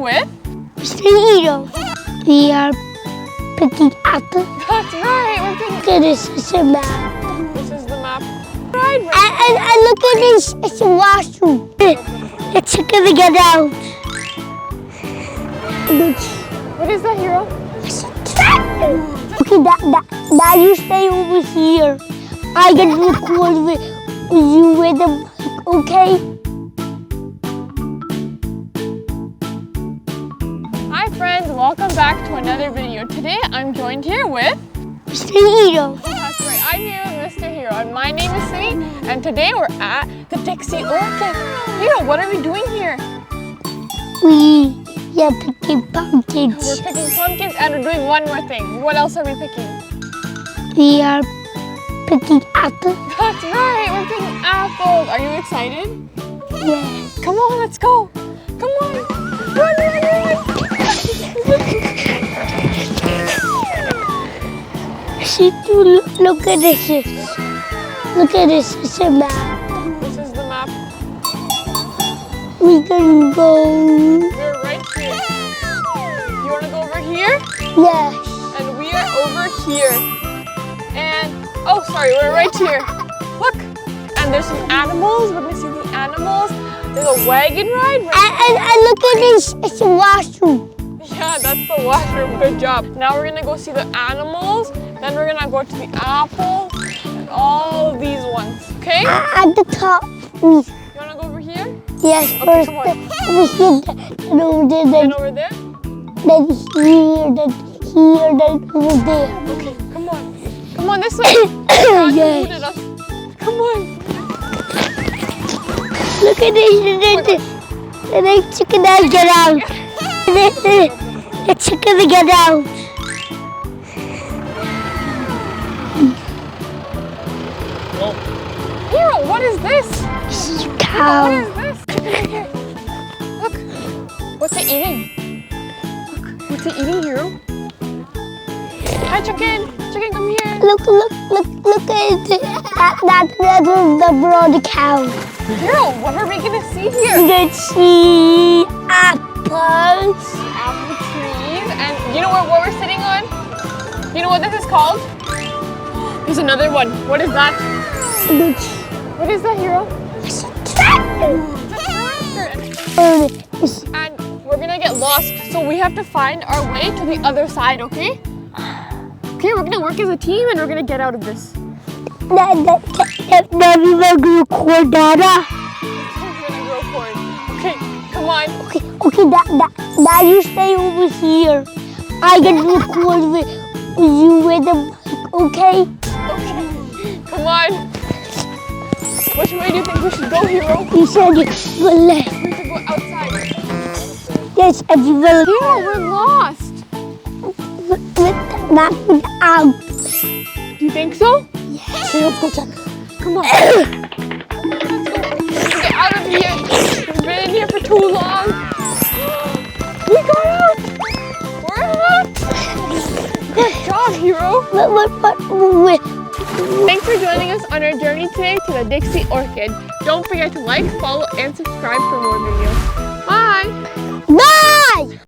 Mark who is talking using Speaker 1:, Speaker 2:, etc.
Speaker 1: with
Speaker 2: Mr. Hero. We are picking apples.
Speaker 1: That's right, we're picking.
Speaker 2: Look at this, it's a map.
Speaker 1: This is the map. Right,
Speaker 2: And look at this, it's a washroom. It's gonna get out.
Speaker 1: what is that, Hero?
Speaker 2: It's a tractor. Okay, that you stay over here. I can record with you with the mic, okay?
Speaker 1: Hi friends, welcome back to another video. Today I'm joined here with
Speaker 2: Mr. Hero.
Speaker 1: That's right, I'm here with Mr. Hero and my name is Sweet and today we're at the Dixie Orchid. Hero, what are we doing here?
Speaker 2: We are picking pumpkins.
Speaker 1: We're picking pumpkins and we're doing one more thing. What else are we picking?
Speaker 2: We are picking apples.
Speaker 1: That's right, we're picking apples. Are you excited?
Speaker 2: Yes.
Speaker 1: Come on, let's go. Come on. Run.
Speaker 2: See, look at this. Look at this, it's a map.
Speaker 1: This is the map.
Speaker 2: We can go.
Speaker 1: We're right here. You want to go over here?
Speaker 2: Yes.
Speaker 1: And we are over here. And, oh, sorry, we're right here. Look. And there's some animals. We're going to see the animals. There's a wagon ride.
Speaker 2: And look at this, it's a washroom.
Speaker 1: Yeah, that's the washroom. Good job. Now we're going to go see the animals. Then we're going to go to the apples and all of these ones. Okay?
Speaker 2: At the top.
Speaker 1: You want to go over here?
Speaker 2: Yes,
Speaker 1: Okay,
Speaker 2: first.
Speaker 1: come on.
Speaker 2: We see that over there,
Speaker 1: Then over there?
Speaker 2: then here, then over there.
Speaker 1: Okay, come on. Come on this way. God, you
Speaker 2: Yes.
Speaker 1: booted us. Come on.
Speaker 2: Look at this. The chicken that get out. The chicken that get out.
Speaker 1: Hero, what is this?
Speaker 2: This is a
Speaker 1: What
Speaker 2: cow.
Speaker 1: is this? Chicken right here. Look. What's it eating? Look. What's it eating, Hero? Hi, chicken. Chicken, come here.
Speaker 2: Look at it. That was the broad cow.
Speaker 1: Hero, what are we going to see here?
Speaker 2: Let's see apples.
Speaker 1: Apple trees. And you know what we're sitting on? You know what this is called? There's another one. What is that? What is that, Hero?
Speaker 2: It's a tractor.
Speaker 1: It's a tractor. And we're gonna get lost, so we have to find our way to the other side, okay? Okay, we're gonna work as a team and we're gonna get out of this.
Speaker 2: Then we will go record data.
Speaker 1: We're gonna grow corn. Okay, come on.
Speaker 2: Okay, that you stay over here. I can record with you with the mic, okay?
Speaker 1: Okay, come on. Which way do you think we should go, Hero?
Speaker 2: You said go left.
Speaker 1: We should go outside.
Speaker 2: Yes, and you will
Speaker 1: Hero, we're lost.
Speaker 2: not out.
Speaker 1: Do you think so?
Speaker 2: Yes.
Speaker 1: Okay, let's go check. Come on. Let's go. Let's get out of here. We've been in here for too long. We got out. We're out. Good job, Hero.
Speaker 2: But
Speaker 1: Thanks for joining us on our journey today to the Dixie Orchid. Don't forget to like, follow, and subscribe for more videos. Bye.
Speaker 2: bye!